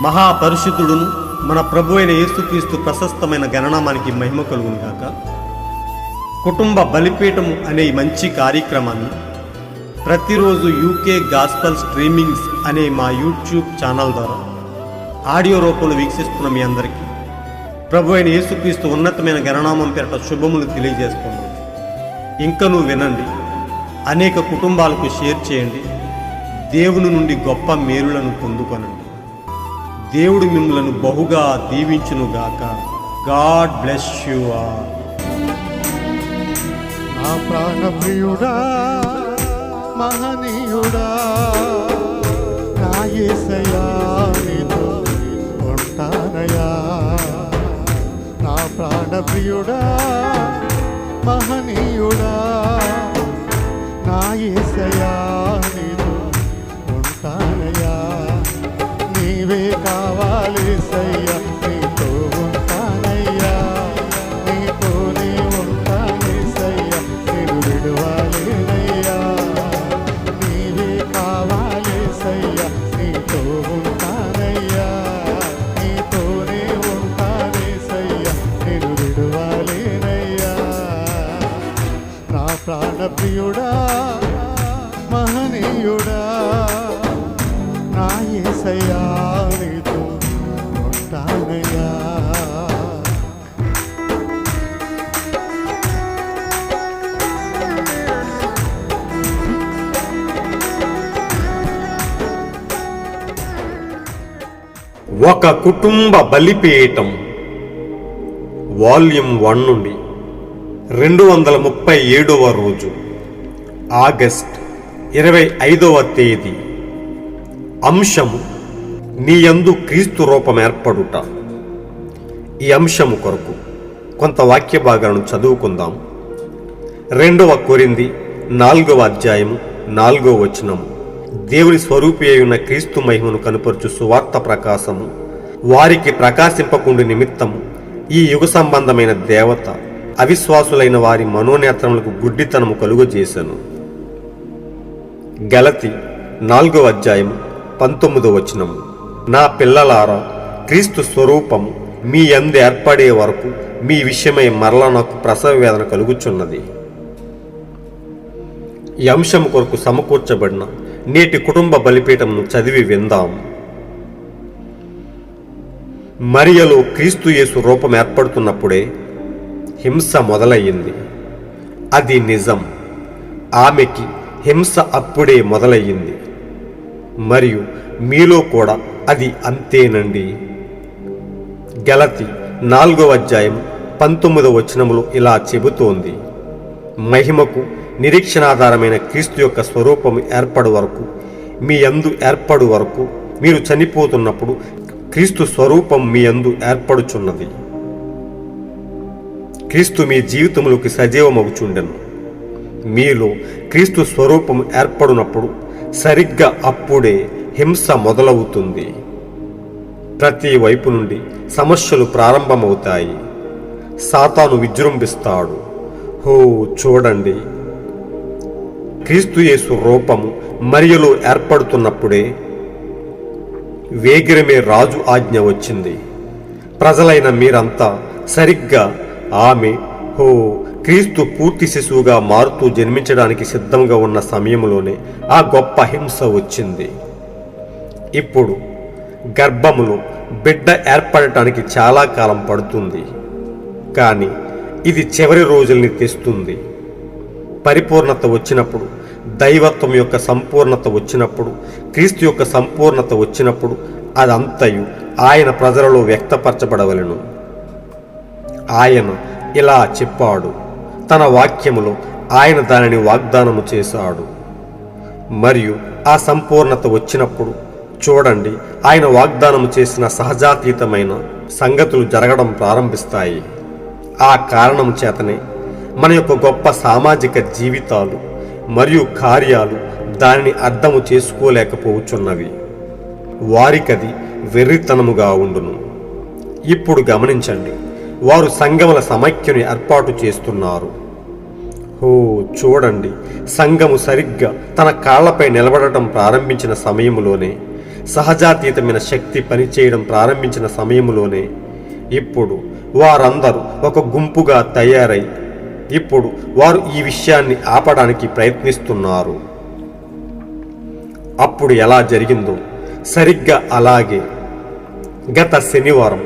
మహాపరిశుద్ధుడును మన ప్రభు అయిన యేసుక్రీస్తు ప్రశస్తమైన గణనామానికి మహిమ కలుగును గాక. కుటుంబ బలిపీఠము అనే మంచి కార్యక్రమాన్ని ప్రతిరోజు యూకే గాస్పల్ స్ట్రీమింగ్స్ అనే మా యూట్యూబ్ ఛానల్ ద్వారా ఆడియో రూపంలో వీక్షిస్తున్న మీ అందరికీ ప్రభు అయిన యేసుక్రీస్తు ఉన్నతమైన గణనామం పేరట శుభములు తెలియజేస్తున్నాను. ఇంకనూ వినండి, అనేక కుటుంబాలకు షేర్ చేయండి, దేవుని నుండి గొప్ప మేలులను పొందుకొనండి. దేవుడు మిమ్మలను బహుగా దీవించునుగాక. God bless you all. నా ప్రాణప్రియుడా, మహనీయుడా, నా యేసయ్యా నీతో ఉంటానయ్యా. నా ప్రాణప్రియుడా, మహనీయుడా, నా యేసయ్యా నీతో ఉంటానయ్యా. నీవే కావాలేసయ్యా, నీతో ఉంటానయ్యా. నీతోనే ఉంటానేసయ్యా, నేను విడువలేనయ్యా. నీవే కావాలేసయ్యా, నీతో ఉంటానయ్యా. నీతోనే ఉంటానేసయ్యా, నేను విడువలేనయ్యా. నా ప్రాణప్రియుడా, మహనీయుడా, నా యేసయ్యా నీతో ఉంటానయ్యా. ఒక కుటుంబ బలిపీఠం వాల్యూమ్ 1 నుండి 237వ రోజు, ఆగస్ట్ 25వ తేదీ. అంశము నీయందు క్రీస్తు రూపం ఏర్పడుట. ఈ అంశము కొరకు కొంత వాక్య భాగాలను చదువుకుందాం. 2వ కొరింథీ 4వ అధ్యాయము 4వ వచనము. దేవుని స్వరూపి అయి ఉన్న క్రీస్తు మహిమను కనుపరుచు సువార్త ప్రకాశము వారికి ప్రకాశింపకుండు నిమిత్తము ఈ యుగ సంబంధమైన దేవత అవిశ్వాసులైన వారి మనోనేత్రములకు గుడ్డితనము కలుగజేసెను. గలతీ 4వ అధ్యాయము 19వ వచనము. నా పిల్లలారా, క్రీస్తు స్వరూపము మీ యందు ఏర్పడే వరకు మీ విషయమై మరలా నాకు ప్రసవ వేదన కలుగుచున్నది. ఈ అంశము కొరకు సమకూర్చబడిన నేటి కుటుంబ బలిపీఠమును చదివి విందాం. మరియలో క్రీస్తు యేసు రూపం ఏర్పడుతున్నప్పుడే హింస మొదలయ్యింది. అది నిజం. ఆమెకి హింస అప్పుడే మొదలయ్యింది. మరియు మీలో కూడా అది అంతేనండి. గలతీ 4వ అధ్యాయం 19వ వచనములో ఇలా చెబుతోంది, మహిమకు నిరీక్షణాధారమైన క్రీస్తు యొక్క స్వరూపము ఏర్పడు వరకు, మీ యందు ఏర్పడు వరకు, మీరు చనిపోతున్నప్పుడు క్రీస్తు స్వరూపం మీ యందు ఏర్పడుచున్నది. క్రీస్తు మీ జీవితములోకి సజీవమగుచుండెను. మీలో క్రీస్తు స్వరూపం ఏర్పడినప్పుడు సరిగ్గా అప్పుడే హింస మొదలవుతుంది. ప్రతి వైపు నుండి సమస్యలు ప్రారంభమవుతాయి. సాతాను విజృంభిస్తాడు. హో చూడండి, క్రీస్తు యేసు రూపము మరియలో ఏర్పడుతున్నప్పుడే వేగిరమే రాజు ఆజ్ఞ వచ్చింది. ప్రజలైన మీరంతా సరిగ్గా ఆమె క్రీస్తు పూర్తి శిశువుగా మారుతూ జన్మించడానికి సిద్ధంగా ఉన్న సమయంలోనే ఆ గొప్ప హింస వచ్చింది. ఇప్పుడు గర్భములో బిడ్డ ఏర్పడటానికి చాలా కాలం పడుతుంది, కానీ ఇది చివరి రోజుల్ని తెస్తుంది. పరిపూర్ణత వచ్చినప్పుడు, దైవత్వం యొక్క సంపూర్ణత వచ్చినప్పుడు, క్రీస్తు యొక్క సంపూర్ణత వచ్చినప్పుడు అదంతయు ఆయన ప్రజలలో వ్యక్తపరచబడవలెను. ఆయన ఇలా చెప్పాడు. తన వాక్యములో ఆయన దానిని వాగ్దానము చేశాడు. మరియు ఆ సంపూర్ణత వచ్చినప్పుడు చూడండి, ఆయన వాగ్దానము చేసిన సహజాతీతమైన సంగతులు జరగడం ప్రారంభిస్తాయి. ఆ కారణం చేతనే మన యొక్క గొప్ప సామాజిక జీవితాలు మరియు కార్యాలు దానిని అర్థము చేసుకోలేకపోవచ్చున్నవి. వారికది వెర్రితనముగా ఉండును. ఇప్పుడు గమనించండి, వారు సంఘముల సమైక్యను ఏర్పాటు చేస్తున్నారు. చూడండి, సంఘము సరిగ్గా తన కాళ్లపై నిలబడటం ప్రారంభించిన సమయంలోనే సహజాతీతమైన శక్తి పనిచేయడం ప్రారంభించిన సమయంలోనే ఇప్పుడు వారందరూ ఒక గుంపుగా తయారై ఇప్పుడు వారు ఈ విషయాన్ని ఆపడానికి ప్రయత్నిస్తున్నారు. అప్పుడు ఎలా జరిగిందో సరిగ్గా అలాగే గత శనివారం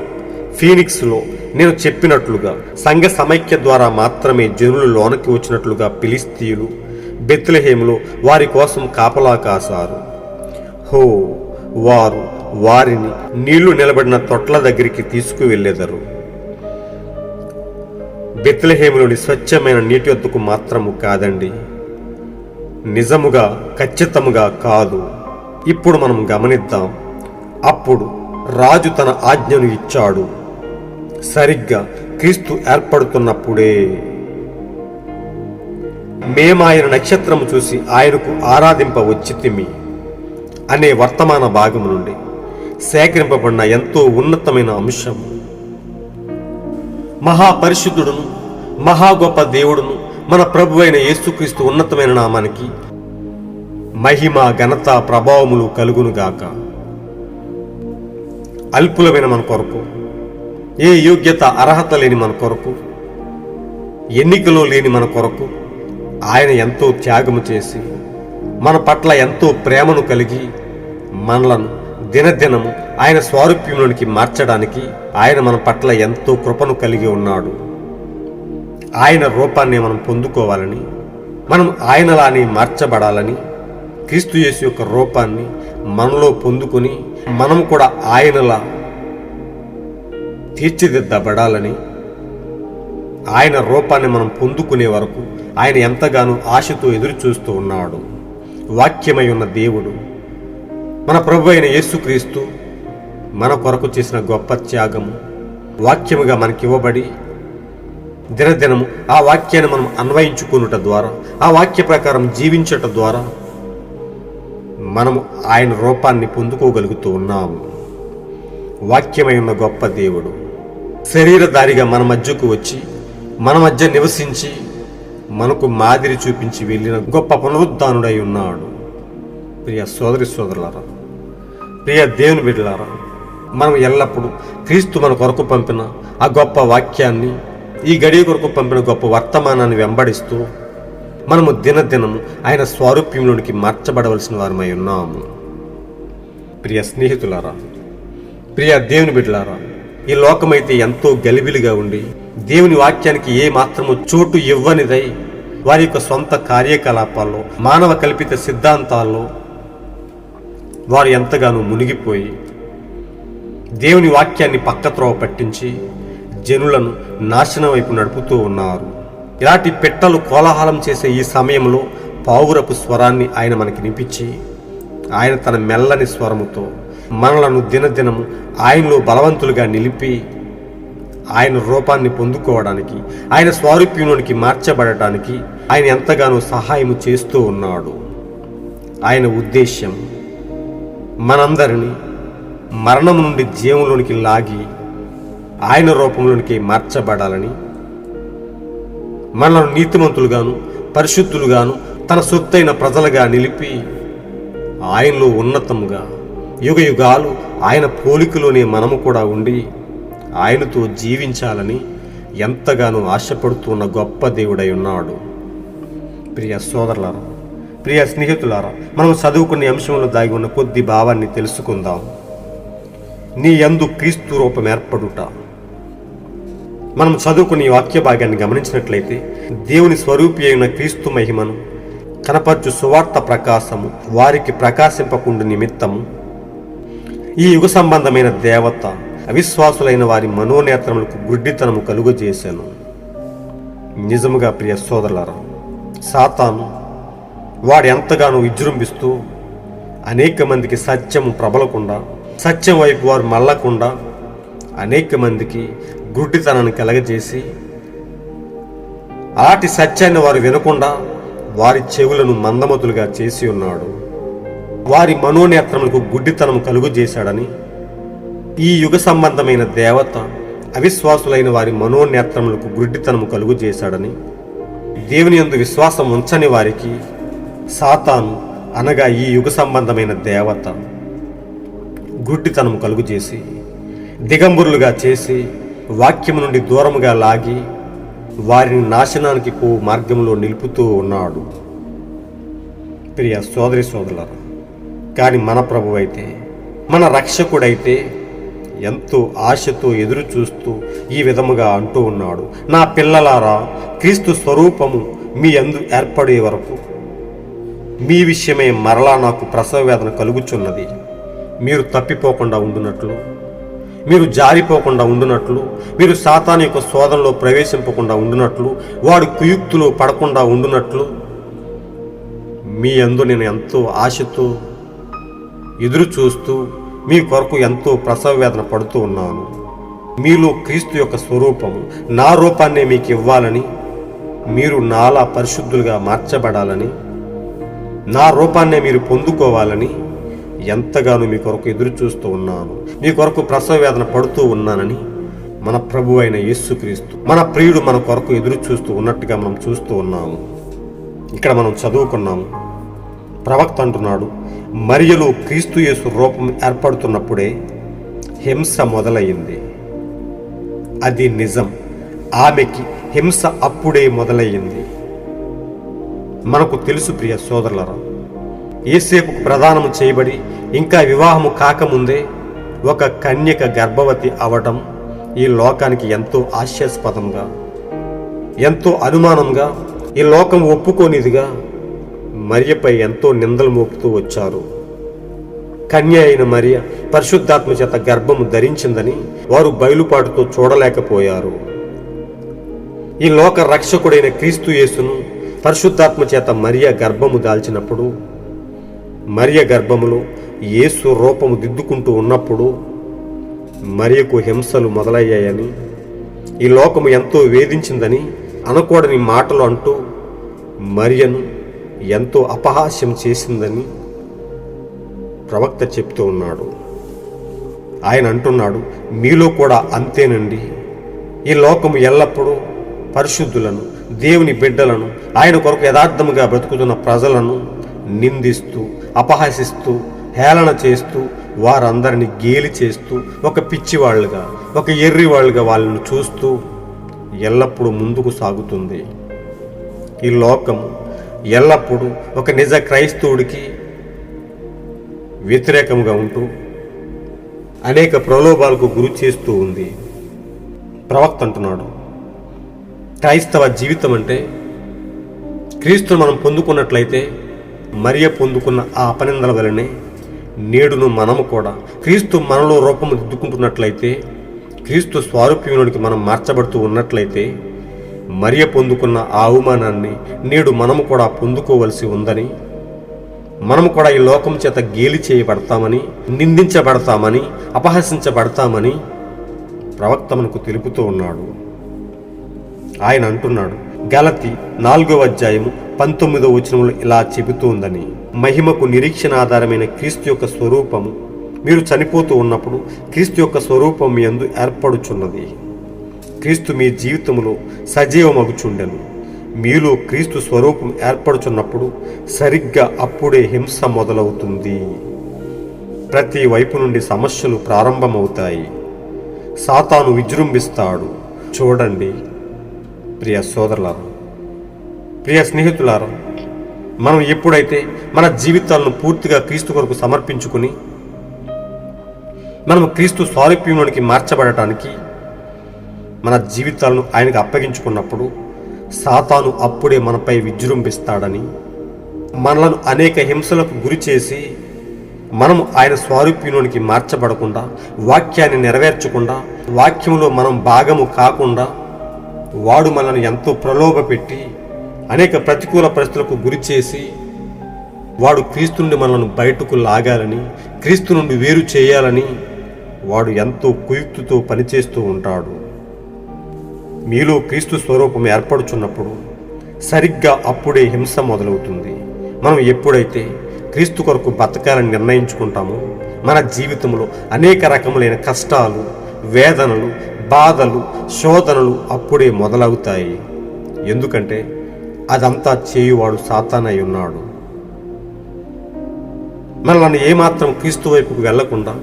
ఫీనిక్స్లో నేను చెప్పినట్లుగా సంఘ సమైక్య ద్వారా మాత్రమే జనులు లోనకి వచ్చినట్లుగా ఫిలిస్తీయులు బెత్లెహేములో వారి కోసం కాపలా కాశారు. వారు వారిని నీళ్లు నిలబడిన తొట్ల దగ్గరికి తీసుకువెళ్ళెదరు. బెత్లెహేములోని స్వచ్ఛమైన నీటి వద్దకు మాత్రము కాదండి, నిజముగా ఖచ్చితముగా కాదు. ఇప్పుడు మనం గమనిద్దాం. అప్పుడు రాజు తన ఆజ్ఞను ఇచ్చాడు. సరిగ్గా క్రీస్తు ఏర్పడుతున్నప్పుడే మేమాయన నక్షత్రము చూసి ఆయనకు ఆరాధింప వచ్చితిమి అనే వర్తమాన భాగము నుండి సేకరింపబడిన ఎంతో ఉన్నతమైన అంశం. మహాపరిశుద్ధుడును మహా గొప్ప దేవుడును మన ప్రభు అయిన యేసుక్రీస్తు ఉన్నతమైన నామానికి మహిమ ఘనత ప్రభావములు కలుగునుగాక. అల్పులమైన మన కొరకు, ఏ యోగ్యత అర్హత లేని మన కొరకు, ఎన్నికలో లేని మన కొరకు ఆయన ఎంతో త్యాగము చేసి మన పట్ల ఎంతో ప్రేమను కలిగి మనలను దినదినము ఆయన స్వారూప్యంలోనికి మార్చడానికి ఆయన మన పట్ల ఎంతో కృపను కలిగి ఉన్నాడు. ఆయన రూపాన్ని మనం పొందుకోవాలని, మనం ఆయనలానే మార్చబడాలని, క్రీస్తు యేసు యొక్క రూపాన్ని మనలో పొందుకొని మనం కూడా ఆయనలా తీర్చిదిద్దబడాలని, ఆయన రూపాన్ని మనం పొందుకునే వరకు ఆయన ఎంతగానో ఆశతో ఎదురు చూస్తూ ఉన్నాడు. వాక్యమై ఉన్న దేవుడు మన ప్రభు అయిన యేసుక్రీస్తు మన కొరకు చేసిన గొప్ప త్యాగము వాక్యముగా మనకివ్వబడి దినదినము ఆ వాక్యాన్ని మనం అన్వయించుకునుట ద్వారా, ఆ వాక్య ప్రకారం జీవించట ద్వారా మనము ఆయన రూపాన్ని పొందుకోగలుగుతూ ఉన్నాము. వాక్యమై ఉన్న గొప్ప దేవుడు శరీరధారిగా మన మధ్యకు వచ్చి మన మధ్య నివసించి మనకు మాదిరి చూపించి వెళ్ళిన గొప్ప పునరుద్ధానుడై ఉన్నాడు. ప్రియ సోదరి సోదరులారా, ప్రియ దేవుని బిడ్డలారా, మనం ఎల్లప్పుడూ క్రీస్తు మన కొరకు పంపిన ఆ గొప్ప వాక్యాన్ని, ఈ గడియ కొరకు పంపిన గొప్ప వర్తమానాన్ని వెంబడిస్తూ మనము దినదినము ఆయన స్వారూప్యంలోనికి మార్చబడవలసిన వారమై ఉన్నాము. ప్రియ స్నేహితులారా, ప్రియ దేవుని బిడ్డలారా, ఈ లోకమైతే ఎంతో గలిబిలిగా ఉండి దేవుని వాక్యానికి ఏ మాత్రము చోటు ఇవ్వనిదై వారి యొక్క సొంత కార్యకలాపాల్లో, మానవ కల్పిత సిద్ధాంతాల్లో వారు ఎంతగానో మునిగిపోయి దేవుని వాక్యాన్ని పక్కత్రోవ పట్టించి జనులను నాశనం వైపు నడుపుతూ ఉన్నారు. ఇలాంటి పెట్టలు కోలాహలం చేసే ఈ సమయంలో పావురపు స్వరాన్ని ఆయన మనకి వినిపించి ఆయన తన మెల్లని స్వరముతో మనలను దినదినము ఆయనలో బలవంతులుగా నిలిపి ఆయన రూపాన్ని పొందుకోవడానికి, ఆయన స్వారూప్యంలోనికి మార్చబడటానికి ఆయన ఎంతగానో సహాయం చేస్తూ ఉన్నాడు. ఆయన ఉద్దేశ్యం మనందరినీ మరణము నుండి జీవంలోనికి లాగి ఆయన రూపంలోనికి మార్చబడాలని, మనలను నీతిమంతులుగాను పరిశుద్ధులుగాను తన సొత్తైన ప్రజలుగా నిలిపి ఆయనలో ఉన్నతముగా యుగ యుగాలు ఆయన పోలికలోనే మనము కూడా ఉండి ఆయనతో జీవించాలని ఎంతగానో ఆశపడుతున్న గొప్ప దేవుడై ఉన్నాడు. ప్రియ సోదరులారా, ప్రియ స్నేహితులారా, మనం చదువుకునే అంశంలో దాగి ఉన్న కొద్ది భావాన్ని తెలుసుకుందాం. నీ యందు క్రీస్తు రూపం ఏర్పడుట. మనం చదువుకునే వాక్య భాగాన్ని గమనించినట్లయితే దేవుని స్వరూపి అయిన క్రీస్తు మహిమను కనపరచు సువార్త ప్రకాశము వారికి ప్రకాశింపకుండు నిమిత్తము ఈ యుగ సంబంధమైన దేవత అవిశ్వాసులైన వారి మనోనేత్రములకు గుడ్డితనము కలుగజేశాను. నిజముగా ప్రియ సోదరులారా, సాతాను వాడు ఎంతగానో విజృంభిస్తూ అనేక మందికి సత్యము ప్రబలకుండా, సత్యం వైపు వారు మళ్ళకుండా అనేక మందికి గుడ్డితనాన్ని కలగజేసి అలాంటి సత్యాన్ని వారు వినకుండా వారి చెవులను మందమతులుగా చేసి ఉన్నాడు. వారి మనోనేత్రములకు గుడ్డితనం కలుగజేశాడని ఈ యుగ సంబంధమైన దేవత అవిశ్వాసులైన వారి మనోనేత్రములకు గుడ్డితనము కలుగజేశాడని దేవుని యందు విశ్వాసం ఉంచని వారికి సాతాను అనగా ఈ యుగ సంబంధమైన దేవత గుడ్డితనం కలుగు చేసి దిగంబరులుగా చేసి వాక్యము నుండి దూరముగా లాగి వారిని నాశనానికి పో మార్గంలో నిలుపుతూ ఉన్నాడు. ప్రియ సోదరి సోదరులారా, కానీ మన ప్రభు అయితే, మన రక్షకుడైతే ఎంతో ఆశతో ఎదురు చూస్తూ ఈ విధముగా అంటూ ఉన్నాడు, నా పిల్లలారా, క్రీస్తు స్వరూపము మీ యందు ఏర్పడే వరకు మీ విషయమై మరలా నాకు ప్రసవ వేదన కలుగుచున్నది. మీరు తప్పిపోకుండా ఉండునట్లు, మీరు జారిపోకుండా ఉండునట్లు, మీరు సాతాను యొక్క శోధనలో ప్రవేశింపకుండా ఉండునట్లు, వాడు కుయుక్తులో పడకుండా ఉండునట్లు మీ యందు నేను ఎంతో ఆశతో ఎదురు చూస్తూ మీ కొరకు ఎంతో ప్రసవ వేదన పడుతూ ఉన్నాను. మీలో క్రీస్తు యొక్క స్వరూపము, నా రూపాన్నే మీకు ఇవ్వాలని, మీరు నాలా పరిశుద్ధులుగా మార్చబడాలని, నా రూపాన్నే మీరు పొందుకోవాలని ఎంతగానో మీ కొరకు ఎదురు చూస్తూ ఉన్నాను. మీ కొరకు ప్రసవ వేదన పడుతూ ఉన్నానని మన ప్రభు అయిన యేసుక్రీస్తు, మన ప్రియుడు మన కొరకు ఎదురు చూస్తూ ఉన్నట్టుగా మనం చూస్తూ ఉన్నాము. ఇక్కడ మనం చదువుకున్నాము, ప్రవక్త అంటున్నాడు, మరియలో క్రీస్తు యేసు రూపం ఏర్పడుతున్నప్పుడే హింస మొదలయ్యింది. అది నిజం. ఆమెకి హింస అప్పుడే మొదలయ్యింది. మనకు తెలుసు ప్రియ సోదరులరా, యేసేపుకు ప్రదానము చేయబడి ఇంకా వివాహము కాకముందే ఒక కన్యక గర్భవతి అవటం ఈ లోకానికి ఎంతో హాస్యాస్పదంగా, ఎంతో అనుమానంగా, ఈ లోకం ఒప్పుకోనిదిగా మరియపై ఎంతో నిందలు మోపుతూ వచ్చారు. కన్య అయిన మరియ పరిశుద్ధాత్మ చేత గర్భము ధరించిందని వారు బయలుపాటుతో చూడలేకపోయారు. ఈ లోక రక్షకుడైన క్రీస్తు యేసును పరిశుద్ధాత్మ చేత మరియ గర్భము దాల్చినప్పుడు, మరియ గర్భములో యేసు రూపము దిద్దుకుంటూ ఉన్నప్పుడు మరియకు హింసలు మొదలయ్యాయని, ఈ లోకము ఎంతో వేధించిందని అనకూడని మాటలు అంటూ మరియను ఎంతో అపహాస్యం చేసిందని ప్రవక్త చెప్తూ ఉన్నాడు. ఆయన అంటున్నాడు, మీలో కూడా అంతేనండి. ఈ లోకము ఎల్లప్పుడూ పరిశుద్ధులను, దేవుని బిడ్డలను, ఆయన కొరకు యథార్థముగా బ్రతుకుతున్న ప్రజలను నిందిస్తూ, అపహాసిస్తూ, హేళన చేస్తూ, వారందరినీ గేలి చేస్తూ, ఒక పిచ్చివాళ్ళుగా, ఒక ఎర్రివాళ్ళుగా వాళ్ళను చూస్తూ ఎల్లప్పుడూ ముందుకు సాగుతుంది. ఈ లోకము ఎల్లప్పుడూ ఒక నిజ క్రైస్తవుడికి వ్యతిరేకంగా ఉంటూ అనేక ప్రలోభాలకు గురి చేస్తూ ఉంది. ప్రవక్త అంటున్నాడు, క్రైస్తవ జీవితం అంటే క్రీస్తును మనం పొందుకున్నట్లయితే మరియ పొందుకున్న ఆ అపనిందల వలనే నేడును మనము కూడా క్రీస్తు మనలో రూపము దిద్దుకుంటున్నట్లయితే, క్రీస్తు స్వారూప్యంలోనికి మనం మార్చబడుతూ ఉన్నట్లయితే మరియ పొందుకున్న ఆ అవమానాన్ని నేడు మనము కూడా పొందుకోవలసి ఉందని, మనము కూడా ఈ లోకం చేత గేలి చేయబడతామని, నిందించబడతామని, అపహసించబడతామని ప్రవక్త మనకు తెలుపుతూ ఉన్నాడు. ఆయన అంటున్నాడు, గలతీ 4:19 ఇలా చెబుతోందని, మహిమకు నిరీక్షణ ఆధారమైన క్రీస్తు యొక్క స్వరూపము మీరు చనిపోతూ ఉన్నప్పుడు క్రీస్తు యొక్క స్వరూపం మీ యందు ఏర్పడుచున్నది. క్రీస్తు మీ జీవితంలో సజీవమగుచుండెను. మీలో క్రీస్తు స్వరూపం ఏర్పడుచున్నప్పుడు సరిగ్గా అప్పుడే హింస మొదలవుతుంది. ప్రతి వైపు నుండి సమస్యలు ప్రారంభమవుతాయి. సాతాను విజృంభిస్తాడు. చూడండి ప్రియ సోదరులారా, ప్రియ స్నేహితులారా, మనం ఎప్పుడైతే మన జీవితాలను పూర్తిగా క్రీస్తు కొరకు సమర్పించుకుని మనం క్రీస్తు స్వారూప్యంలోనికి మార్చబడటానికి మన జీవితాలను ఆయనకు అప్పగించుకున్నప్పుడు సాతాను అప్పుడే మనపై విజృంభిస్తాడని, మనలను అనేక హింసలకు గురి చేసి మనము ఆయన స్వారూప్యంలోనికి మార్చబడకుండా, వాక్యాన్ని నెరవేర్చకుండా, వాక్యంలో మనం భాగము కాకుండా వాడు మనల్ని ఎంతో ప్రలోభపెట్టి అనేక ప్రతికూల పరిస్థితులకు గురి చేసి వాడు క్రీస్తు నుండి మనల్ని బయటకు లాగాలని, క్రీస్తు నుండి వేరు చేయాలని వాడు ఎంతో కుయుక్తితో పనిచేస్తూ ఉంటాడు. మీలో క్రీస్తు స్వరూపం ఏర్పడుచున్నప్పుడు సరిగ్గా అప్పుడే హింస మొదలవుతుంది. మనం ఎప్పుడైతే క్రీస్తు కొరకు బతకాలని నిర్ణయించుకుంటామో మన జీవితంలో అనేక రకములైన కష్టాలు, వేదనలు, బాధలు, శోధనలు అప్పుడే మొదలవుతాయి. ఎందుకంటే అదంతా చేయువాడు సాతానై ఉన్నాడు. మనల్ని ఏమాత్రం క్రీస్తు వైపుకు వెళ్లకుండా,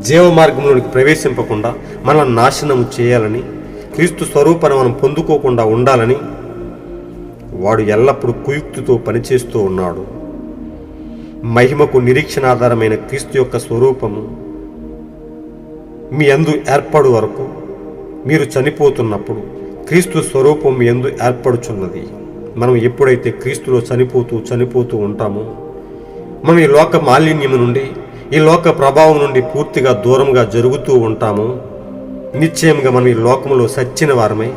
జీవ మార్గంలోనికి ప్రవేశింపకుండా మనల్ని నాశనం చేయాలని, క్రీస్తు స్వరూపాన్ని మనం పొందుకోకుండా ఉండాలని వాడు ఎల్లప్పుడూ కుయుక్తితో పనిచేస్తూ ఉన్నాడు. మహిమకు నిరీక్షణాధారమైన క్రీస్తు యొక్క స్వరూపము మీ యందు ఏర్పడు వరకు, మీరు చనిపోతున్నప్పుడు క్రీస్తు స్వరూపం మీ యందు ఏర్పడుచున్నది. మనం ఎప్పుడైతే క్రీస్తులో చనిపోతూ ఉంటామో, మనం ఈ లోక మాలిన్యము నుండి, ఈ లోక ప్రభావం నుండి పూర్తిగా దూరంగా జరుగుతూ ఉంటామో, నిశ్చయంగా మనం ఈ లోకంలో సచ్చిన వారమై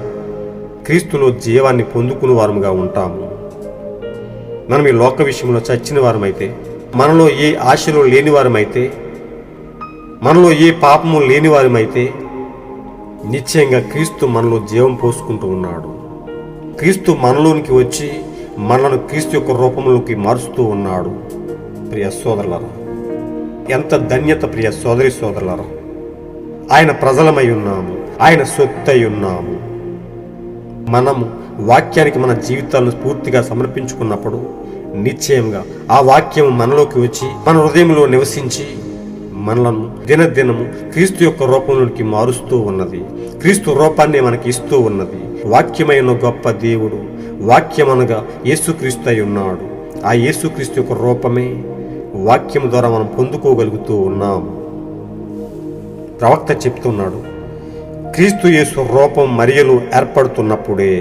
క్రీస్తులో జీవాన్ని పొందుకుని వారముగా ఉంటాము. మనం ఈ లోక విషయంలో చచ్చిన వారమైతే, మనలో ఏ ఆశలు లేని వారమైతే, మనలో ఏ పాపము లేని వారమైతే, నిశ్చయంగా క్రీస్తు మనలో జీవం పోసుకుంటూ ఉన్నాడు. క్రీస్తు మనలోనికి వచ్చి మనలను క్రీస్తు యొక్క రూపంలోకి మారుస్తూ ఉన్నాడు. ప్రియ సోదరులారా, ఎంత ధన్యత ప్రియ సోదరి సోదరులారా. ఆయన ప్రజలమై ఉన్నాము, ఆయన సొత్తై ఉన్నాము. మనము వాక్యానికి మన జీవితాలను పూర్తిగా సమర్పించుకున్నప్పుడు నిశ్చయంగా ఆ వాక్యం మనలోకి వచ్చి మన హృదయంలో నివసించి మనలను దినదినము క్రీస్తు యొక్క రూపంలోకి మారుస్తూ ఉన్నది. క్రీస్తు రూపాన్ని మనకి ఇస్తూ ఉన్నది. వాక్యమైన గొప్ప దేవుడు, వాక్యమనగా యేసుక్రీస్తు అయి ఉన్నాడు. ఆ యేసుక్రీస్తు యొక్క రూపమే వాక్యం ద్వారా మనం పొందుకోగలుగుతూ ఉన్నాము. ప్రవక్త చెప్తున్నాడు, క్రీస్తు యేసు రూపం మరియలో ఏర్పడుతున్నప్పుడే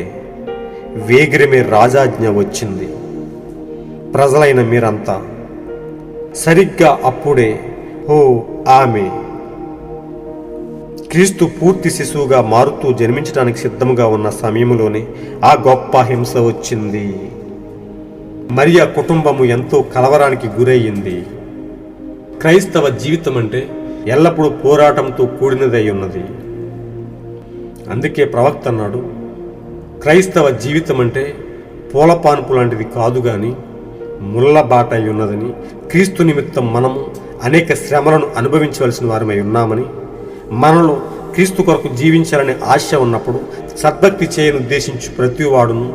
వేగిరమే రాజాజ్ఞ వచ్చింది. ప్రజలైన మీరంతా సరిగ్గా అప్పుడే ఓ ఆమె క్రీస్తు పూర్తి శిశువుగా మారుతూ జన్మించడానికి సిద్ధంగా ఉన్న సమయంలోనే ఆ గొప్ప హింస వచ్చింది. మరియా కుటుంబము ఎంతో కలవరానికి గురయ్యింది. క్రైస్తవ జీవితం అంటే ఎల్లప్పుడూ పోరాటంతో కూడినదై ఉన్నది. అందుకే ప్రవక్త అన్నాడు, క్రైస్తవ జీవితం అంటే పూలపాన్పు లాంటిది కాదు గాని ముళ్ళ బాట అయి ఉన్నదని, క్రీస్తు నిమిత్తం మనము అనేక శ్రమలను అనుభవించవలసిన వారమై ఉన్నామని, మనలో క్రీస్తు కొరకు జీవించాలనే ఆశ ఉన్నప్పుడు సద్భక్తి చేయను ఉద్దేశించి ప్రతి వాడును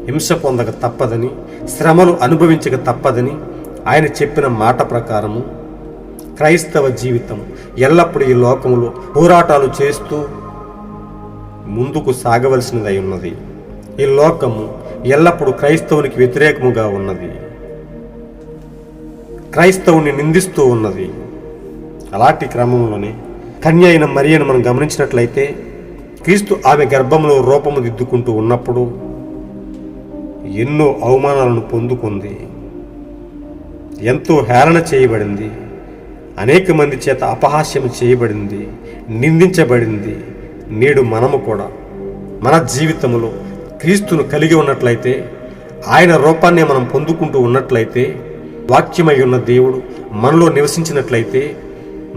హింస పొందక తప్పదని, శ్రమలు అనుభవించక తప్పదని ఆయన చెప్పిన మాట ప్రకారము క్రైస్తవ జీవితం ఎల్లప్పుడూ ఈ లోకంలో పోరాటాలు చేస్తూ ముందుకు సాగవలసినదై ఉన్నది. ఈ లోకము ఎల్లప్పుడూ క్రైస్తవునికి వ్యతిరేకముగా ఉన్నది, క్రైస్తవుని నిందిస్తూ ఉన్నది. అలాంటి క్రమంలోనే కన్య అయిన మరియను మనం గమనించినట్లయితే, క్రీస్తు ఆమె గర్భంలో రూపము దిద్దుకుంటూ ఉన్నప్పుడు ఎన్నో అవమానాలను పొందుకుంది, ఎంతో హేళన చేయబడింది, అనేక మంది చేత అపహాస్యం చేయబడింది, నిందించబడింది. నేడు మనము కూడా మన జీవితంలో క్రీస్తును కలిగి ఉన్నట్లయితే, ఆయన రూపాన్ని మనం పొందుకుంటూ ఉన్నట్లయితే, వాక్యమై ఉన్న దేవుడు మనలో నివసించినట్లయితే,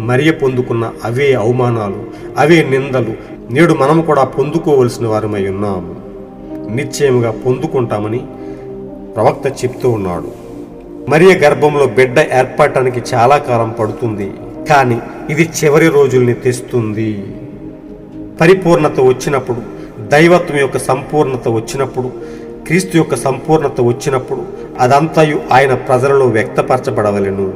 మరియ పొందుకున్న అవే అవమానాలు, అవే నిందలు నేడు మనము కూడా పొందుకోవలసిన వారమై ఉన్నాము. నిశ్చయముగా పొందుకుంటామని ప్రవక్త చెప్తూ ఉన్నాడు. మరియ గర్భంలో బిడ్డ ఏర్పడటానికి చాలా కాలం పడుతుంది, కానీ ఇది చివరి రోజుల్ని తెస్తుంది. పరిపూర్ణత వచ్చినప్పుడు, దైవత్వం యొక్క సంపూర్ణత వచ్చినప్పుడు, క్రీస్తు యొక్క సంపూర్ణత వచ్చినప్పుడు అదంతయు ఆయన ప్రజలలో వ్యక్తపరచబడవలెను.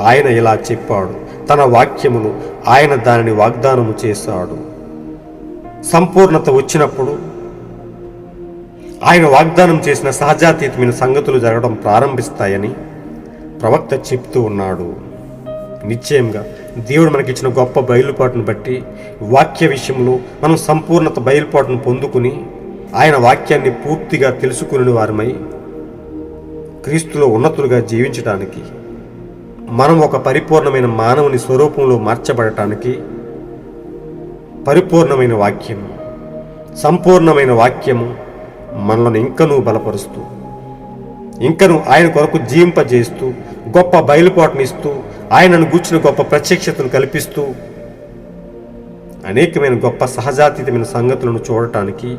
ఆయన ఇలా చెప్పాడు, తన వాక్యమును ఆయన దానిని వాగ్దానము చేశాడు. సంపూర్ణత వచ్చినప్పుడు ఆయన వాగ్దానం చేసిన సహజాతీతమైన సంగతులు జరగడం ప్రారంభిస్తాయని ప్రవక్త చెప్తూ ఉన్నాడు. నిశ్చయంగా దేవుడు మనకిచ్చిన గొప్ప బయలుపాటును బట్టి వాక్య విషయంలో మనం సంపూర్ణత బయలుపాటును పొందుకుని ఆయన వాక్యాన్ని పూర్తిగా తెలుసుకుని వారమై క్రీస్తులో ఉన్నతులుగా జీవించడానికి, మనం ఒక పరిపూర్ణమైన మానవుని స్వరూపంలో మార్చబడటానికి పరిపూర్ణమైన వాక్యము, సంపూర్ణమైన వాక్యము మనల్ని ఇంకనూ బలపరుస్తూ, ఇంకనూ ఆయన కొరకు జీవింపజేస్తూ, గొప్ప బయలుపాటునిస్తూ, ఆయనను గూర్చిన గొప్ప ప్రత్యక్షతను కల్పిస్తూ, అనేకమైన గొప్ప సహజాతీతమైన సంగతులను చూడటానికి,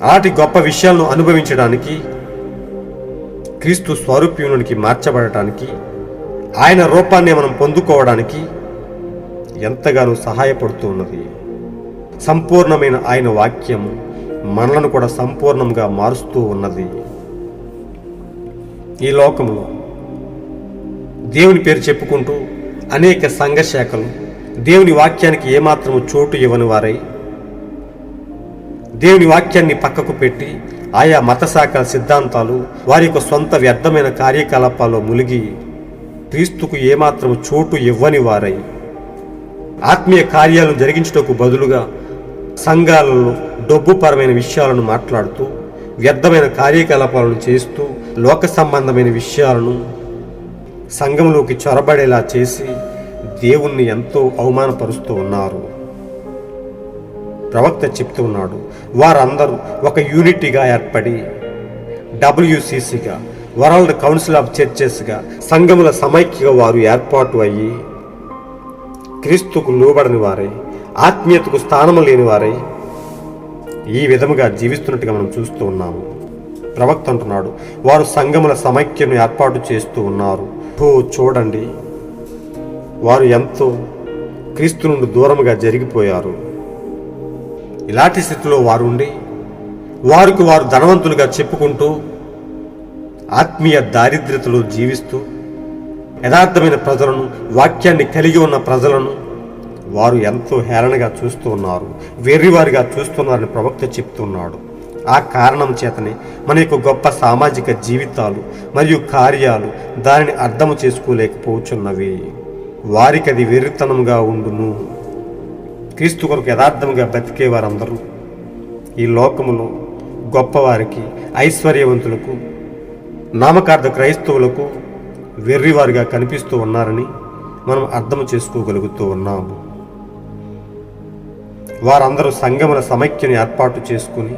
అలాంటి గొప్ప విషయాలను అనుభవించడానికి, క్రీస్తు స్వరూప్యంలోనికి మార్చబడటానికి, ఆయన రూపాన్ని మనం పొందుకోవడానికి ఎంతగానో సహాయపడుతూ ఉన్నది. సంపూర్ణమైన ఆయన వాక్యము మనలను కూడా సంపూర్ణంగా మారుస్తూ ఉన్నది. ఈ లోకంలో దేవుని పేరు చెప్పుకుంటూ అనేక సంఘ శాఖలు దేవుని వాక్యానికి ఏమాత్రము చోటు ఇవ్వని వారై దేవుని వాక్యాన్ని పక్కకు పెట్టి ఆయా మత శాఖల సిద్ధాంతాలు వారి యొక్క సొంత వ్యర్థమైన కార్యకలాపాల్లో మునిగి క్రీస్తుకు ఏమాత్రము చోటు ఇవ్వని వారై ఆత్మీయ కార్యాలను జరిగించుటకు బదులుగా సంఘాలలో డబ్బుపరమైన విషయాలను మాట్లాడుతూ వ్యర్థమైన కార్యకలాపాలను చేస్తూ లోక సంబంధమైన విషయాలను సంఘంలోకి చొరబడేలా చేసి దేవుణ్ణి ఎంతో అవమానపరుస్తూ ఉన్నారు. ప్రవక్త చెప్తూ ఉన్నాడు, వారందరూ ఒక యూనిటీగా ఏర్పడి WCCగా, వరల్డ్ కౌన్సిల్ ఆఫ్ చర్చెస్గా, సంఘముల సమైక్యగా వారు ఏర్పాటు అయ్యి క్రీస్తుకు లోబడని వారై, ఆత్మీయతకు స్థానము లేని వారై ఈ విధముగా జీవిస్తున్నట్టుగా మనం చూస్తూ ఉన్నాము. ప్రవక్త అంటున్నాడు, వారు సంఘముల సమైక్యను ఏర్పాటు చేస్తూ ఉన్నారు. చూడండి, వారు ఎంతో క్రీస్తు నుండి దూరముగా జరిగిపోయారు. ఇలాంటి స్థితిలో వారు ఉండి వారికి వారు ధనవంతులుగా చెప్పుకుంటూ ఆత్మీయ దారిద్ర్యతలో జీవిస్తూ యథార్థమైన ప్రజలను, వాక్యాన్ని కలిగి ఉన్న ప్రజలను వారు ఎంతో హేళనగా చూస్తూ ఉన్నారు, వెర్రివారిగా చూస్తున్నారని ప్రవక్త చెప్తున్నాడు. ఆ కారణం చేతనే మన యొక్క గొప్ప సామాజిక జీవితాలు మరియు కార్యాలు దానిని అర్థము చేసుకోలేకపోతున్నవి. వారికి అది వెర్రితనంగా ఉండును. క్రీస్తు కొరకు యథార్థంగా బ్రతికే వారందరూ ఈ లోకములో గొప్పవారికి, ఐశ్వర్యవంతులకు, నామకార్థ క్రైస్తవులకు వెర్రివారిగా కనిపిస్తూ ఉన్నారని మనం అర్థం చేసుకోగలుగుతూ ఉన్నాము. వారందరూ సంఘముల సమైక్యను ఏర్పాటు చేసుకుని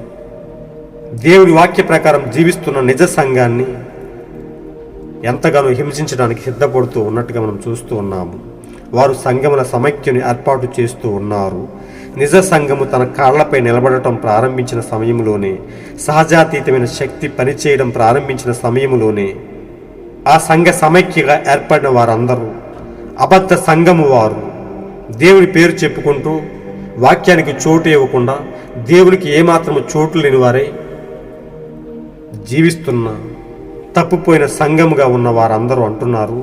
దేవుని వాక్య ప్రకారం జీవిస్తున్న నిజ సంఘాన్ని ఎంతగానో హింసించడానికి సిద్ధపడుతూ ఉన్నట్టుగా మనం చూస్తూ ఉన్నాము. వారు సంఘముల సమైక్యను ఏర్పాటు చేస్తూ ఉన్నారు. నిజ సంఘము తన కాళ్లపై నిలబడటం ప్రారంభించిన సమయంలోనే, సహజాతీతమైన శక్తి పనిచేయడం ప్రారంభించిన సమయంలోనే ఆ సంఘ సమైక్యగా ఏర్పడిన వారందరూ అబద్ధ సంఘము వారు దేవుని పేరు చెప్పుకుంటూ వాక్యానికి చోటు ఇవ్వకుండా దేవునికి ఏమాత్రము చోటు లేని వారై జీవిస్తున్న తప్పుపోయిన సంఘముగా ఉన్న వారందరూ అంటున్నారు.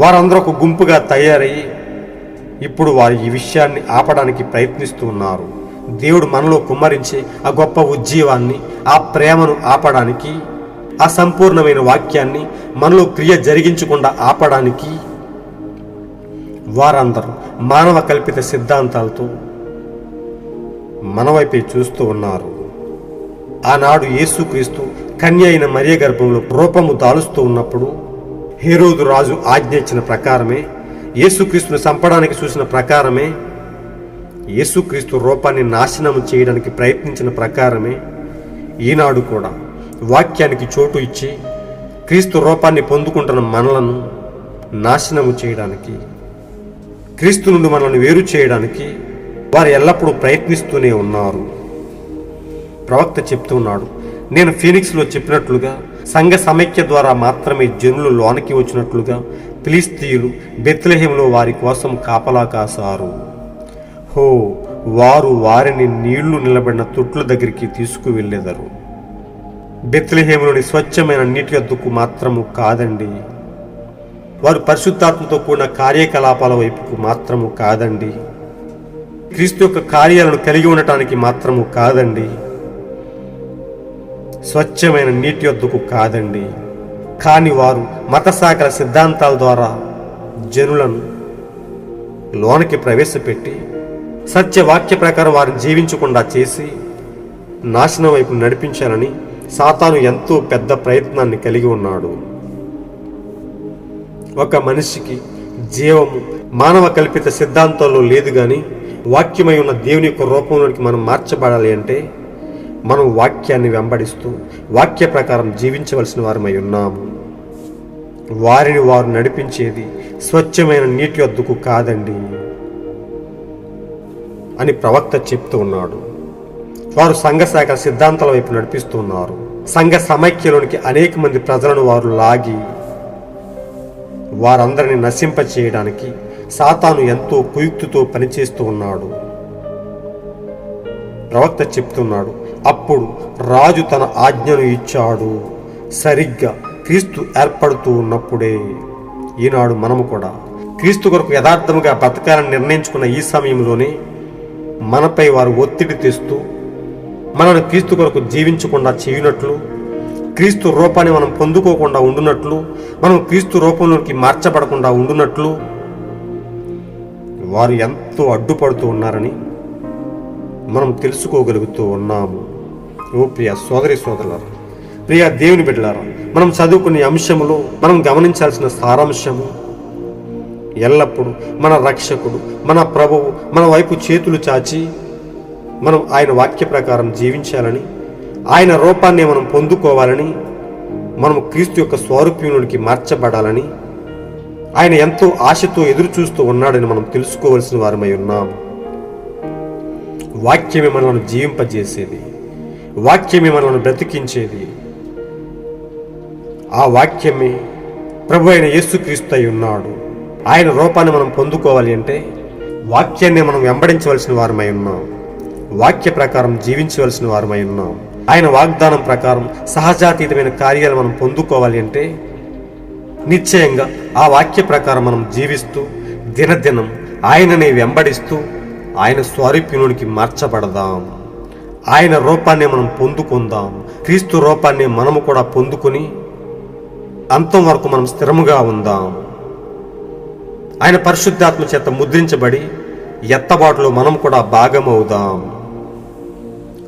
వారందరూ ఒక గుంపుగా తయారయ్యి ఇప్పుడు వారు ఈ విషయాన్ని ఆపడానికి ప్రయత్నిస్తూ ఉన్నారు. దేవుడు మనలో కుమ్మరించే ఆ గొప్ప ఉజ్జీవాన్ని, ఆ ప్రేమను ఆపడానికి, ఆ సంపూర్ణమైన వాక్యాన్ని మనలో క్రియ జరిగించకుండా ఆపడానికి వారందరూ మానవ కల్పిత సిద్ధాంతాలతో మన వైపే చూస్తూ ఉన్నారు. ఆనాడు యేసుక్రీస్తు కన్య అయిన మరియ గర్భంలో రూపము దాలుస్తూ ఉన్నప్పుడు హేరోదు రాజు ఆజ్ఞ ఇచ్చిన ప్రకారమే, యేసుక్రీస్తును చంపడానికి చూసిన ప్రకారమే, యేసుక్రీస్తు రూపాన్ని నాశనం చేయడానికి ప్రయత్నించిన ప్రకారమే ఈనాడు కూడా వాక్యానికి చోటు ఇచ్చి క్రీస్తు రూపాన్ని పొందుకుంటున్న మనలను నాశనము చేయడానికి, క్రీస్తు నుండి మనల్ని వేరు చేయడానికి వారు ఎల్లప్పుడూ ప్రయత్నిస్తూనే ఉన్నారు. ప్రవక్త చెప్తున్నాడు, నేను ఫీనిక్స్లో చెప్పినట్లుగా సంఘ సమైక్య ద్వారా మాత్రమే జనులు లోనికి వచ్చినట్లుగా ఫిలిస్తీయులు బెత్లెహేములో వారి కోసం కాపలా కాసారు. వారు వారిని నీళ్లు నిలబడిన తొట్ల దగ్గరికి తీసుకువెళ్ళెదరు. బెత్లెహేములోని స్వచ్ఛమైన నీటి వద్దకు మాత్రము కాదండి, వారు పరిశుద్ధాత్మతో కూడిన కార్యకలాపాల వైపుకు మాత్రము కాదండి, క్రీస్తు యొక్క కార్యాలను కలిగి ఉండటానికి మాత్రము కాదండి, స్వచ్ఛమైన నీటి వద్దకు కాదండి. కానీ వారు మత శాఖల సిద్ధాంతాల ద్వారా జనులను లోనికి ప్రవేశపెట్టి సత్యవాక్య ప్రకారం వారిని జీవించకుండా చేసి నాశనం వైపు నడిపించాలని సాతాను ఎంతో పెద్ద ప్రయత్నాన్ని కలిగి ఉన్నాడు. ఒక మనిషికి జీవము మానవ కల్పిత సిద్ధాంతాల్లో లేదు, కానీ వాక్యమై ఉన్న దేవుని యొక్క రూపంలోనికి మనం మార్చబడాలి అంటే మనం వాక్యాన్ని వెంబడిస్తూ వాక్య ప్రకారం జీవించవలసిన వారమై ఉన్నాము. వారిని వారు నడిపించేది స్వచ్ఛమైన నీటి వద్దకు కాదండి అని ప్రవక్త చెప్తూ ఉన్నాడు. వారు సంఘ శాఖ సిద్ధాంతాల వైపు నడిపిస్తూ ఉన్నారు. సంఘ సమైక్యలోనికి అనేక మంది ప్రజలను వారు లాగి వారందరిని నశింప చేయడానికి సాతాను ఎంతో కుయుక్తితో పనిచేస్తూ ఉన్నాడు. ప్రవక్త చెప్తున్నాడు, అప్పుడు రాజు తన ఆజ్ఞను ఇచ్చాడు. సరిగ్గా క్రీస్తు ఏర్పడుతూ ఉన్నప్పుడే ఈనాడు మనము కూడా క్రీస్తు కొరకు యథార్థముగా బ్రతకాలని నిర్ణయించుకున్న ఈ సమయంలోనే మనపై వారు ఒత్తిడి తెస్తూ మనల్ని క్రీస్తు కొరకు జీవించకుండా చేయునట్లు, క్రీస్తు రూపాన్ని మనం పొందుకోకుండా ఉండునట్లు, మనం క్రీస్తు రూపంలోకి మార్చబడకుండా ఉండునట్లు వారు ఎంతో అడ్డుపడుతూ ఉన్నారని మనం తెలుసుకోగలుగుతూ ఉన్నాము. ఓ ప్రియ సోదరి సోదరులారా, ప్రియ దేవుని బిడ్డలారా, మనం చదువుకునే అంశములో మనం గమనించాల్సిన సారాంశము, ఎల్లప్పుడూ మన రక్షకుడు, మన ప్రభువు మన వైపు చేతులు చాచి మనం ఆయన వాక్య ప్రకారం జీవించాలని, ఆయన రూపాన్ని మనం పొందుకోవాలని, మనం క్రీస్తు యొక్క స్వరూప్యంలోనికి మార్చబడాలని ఆయన ఎంతో ఆశతో ఎదురు చూస్తూ ఉన్నాడని మనం తెలుసుకోవలసిన వారమై ఉన్నాము. వాక్యమే మనల్ని జీవింపజేసేది, వాక్యమే మనల్ని బ్రతికించేది. ఆ వాక్యమే ప్రభు అయిన యేసుక్రీస్తు అయి ఉన్నాడు. ఆయన రూపాన్ని మనం పొందుకోవాలి అంటే వాక్యాన్ని మనం వెంబడించవలసిన వారమై ఉన్నాం, వాక్య ప్రకారం జీవించవలసిన వారమై ఉన్నాం. ఆయన వాగ్దానం ప్రకారం సహజాతీతమైన కార్యాలు మనం పొందుకోవాలి అంటే నిశ్చయంగా ఆ వాక్య ప్రకారం మనం జీవిస్తూ దినదినం ఆయననే వెంబడిస్తూ ఆయన స్వరూప్యంలోనికి మార్చబడదాం. ఆయన రూపాన్ని మనం పొందుకుందాం. క్రీస్తు రూపాన్ని మనము కూడా పొందుకొని అంతం వరకు మనం స్థిరముగా ఉందాం. ఆయన పరిశుద్ధాత్మ చేత ముద్రించబడి ఎత్తబాటులో మనం కూడా భాగమవుదాం.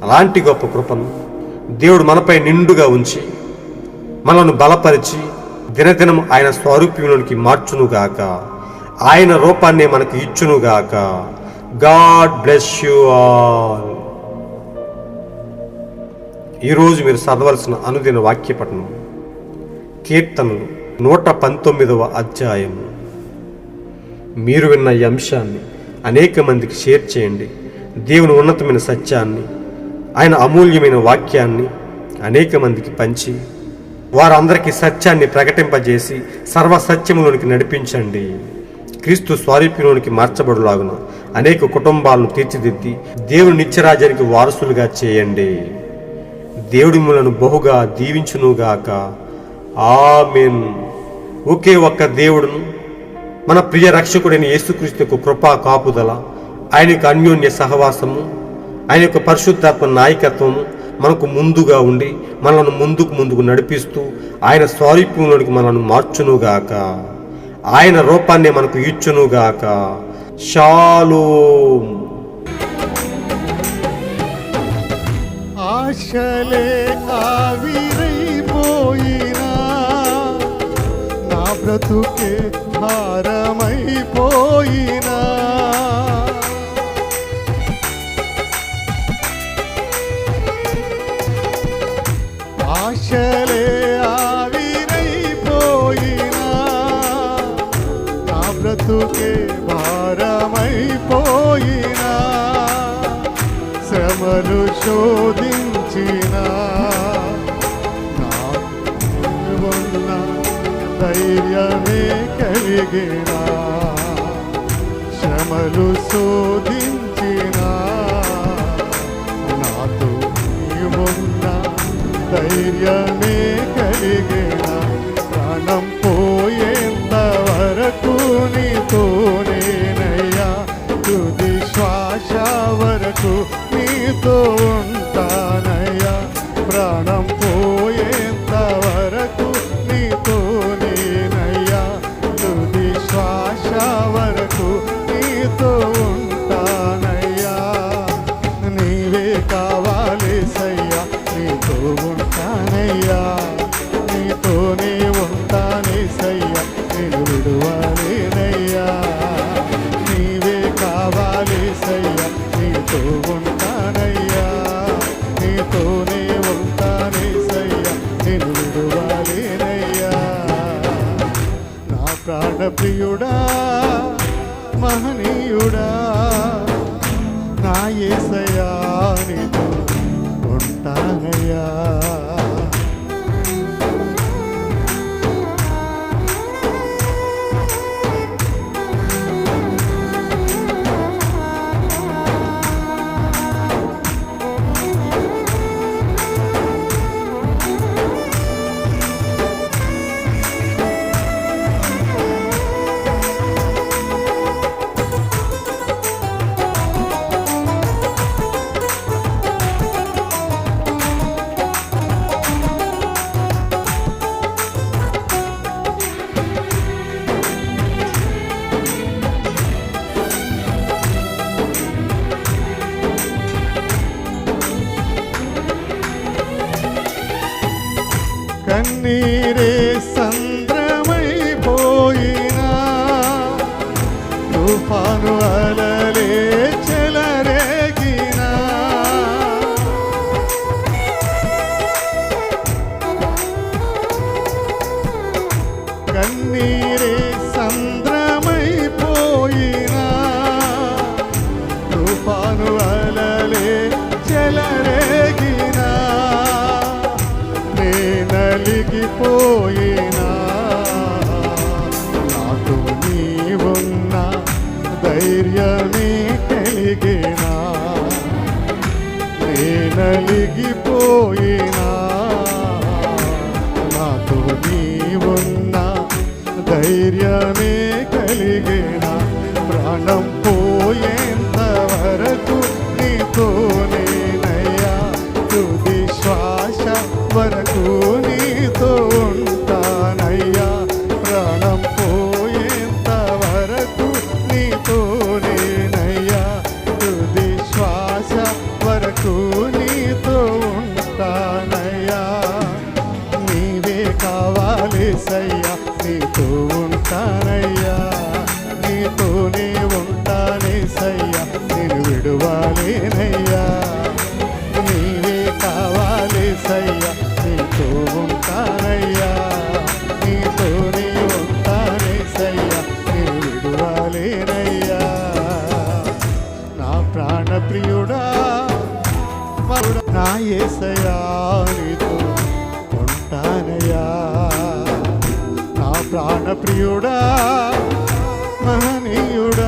అలాంటి గొప్ప కృపను దేవుడు మనపై నిండుగా ఉంచి మనల్ని బలపరిచి దినదినం ఆయన స్వరూప్యంలోనికి మార్చునుగాక, ఆయన రూపాన్ని మనకు ఇచ్చునుగాక. God bless you all. ఈరోజు మీరు చదవలసిన అనుదిన వాక్యపఠనం కీర్తనలు 119వ అధ్యాయము. మీరు విన్న ఈ అంశాన్ని అనేక మందికి షేర్ చేయండి. దేవుని ఉన్నతమైన సత్యాన్ని, ఆయన అమూల్యమైన వాక్యాన్ని అనేక మందికి పంచి వారందరికీ సత్యాన్ని ప్రకటింపజేసి సర్వసత్యములోనికి నడిపించండి. క్రీస్తు స్వరూప్యంలోనికి మార్చబడులాగున అనేక కుటుంబాలను తీర్చిదిద్ది దేవుని నిత్యరాజ్యానికి వారసులుగా చేయండి. దేవుడి ములను బహుగా దీవించునుగాక. ఆమేన్. ఒకే ఒక్క దేవుడును మన ప్రియ రక్షకుడైన యేసుక్రీస్తుకు కృపా కాపుదల, ఆయన యొక్క అన్యోన్య సహవాసము, ఆయన యొక్క పరిశుద్ధాత్మ నాయకత్వము మనకు ముందుగా ఉండి మనల్ని ముందుకు నడిపిస్తూ ఆయన స్వరూప్యంలోనికి మనల్ని మార్చునుగాక, ఆయన రూపాన్ని మనకు ఇచ్చునుగాక. షాలోమ్. ఆశలే ఆవిరైపోయినా నా బ్రతుకే భారమైపోయినా ఆశలే ఆవిరైపోయినా నా బ్రతుకే భారమైపోయినా శ్రమలు శోధించినా ఉన్న ధైర్యమే కలిగినా శ్రమలు శోధించినా నాతో ఉన్న ధైర్యమే కలిగినా ప్రాణం పోయేంత వరకు నీతోనేనయ్యా, తుది శ్వాస వరకు నీతో ఉంటానయ్యా, ప్రాణం పోయేంత వరకు నీతోనేనయ్యా, తుది శ్వాస వరకు నీతో ఉంటానయ్యా. నీవే కావాలేసయ్యా, నీతో ఉంటానయ్యా, నీతోనే ఉంటానేసయ్యా, నేను విడువలేనయ్యా. నీవే కావాలేసయ్యా, నీతో ఉంటానయ్యా, నీతోనే ఉంటానేసయ్యా, నేను విడువలేనయ్యా. నా ప్రాణప్రియుడా మహనీయుడా నా యేసయ్యా, నీతో ఉంటానయ్యా. కన్నీరే సంద్రమైపోయినా తుఫాను అలలే చెలరేగినా కన్నీరే సంద్రమైపోయినా తుఫాను అలలే చెలరేగినా నే నలిగిపోయినా నాతో నీవున్న ధైర్యమే కలిగినా నే నలిగిపోయినా నాతో నీవున్న ధైర్యమే కలిగిన ప్రాణం పోయేంత వరకు నీతో నేనయ్యా తుది శ్వాస వరకు నీతో ఉంటానయ్యా ప్రాణం పోయేంత వరకు నీతో నేనయ్యా తుది శ్వాస వరకు నీతో ఉంటానయ్యా నీవే కావాలి సయ్యా నీతో ఉంటానయ్యా నీతోనే ఉంటానే సయ్యా నేను విడువాలేనయ్యా నీవే కావాలి సయ్యా నీతో ఉంటానయ్యా నీతోనే ఉంటానే సయ్యా నేను విడువాలేనయ్యా నా ప్రాణ ప్రియుడా నా యేసయ్యా నీతో ఉంటానయ్యా నా ప్రాణ ప్రియుడా మహనీయుడా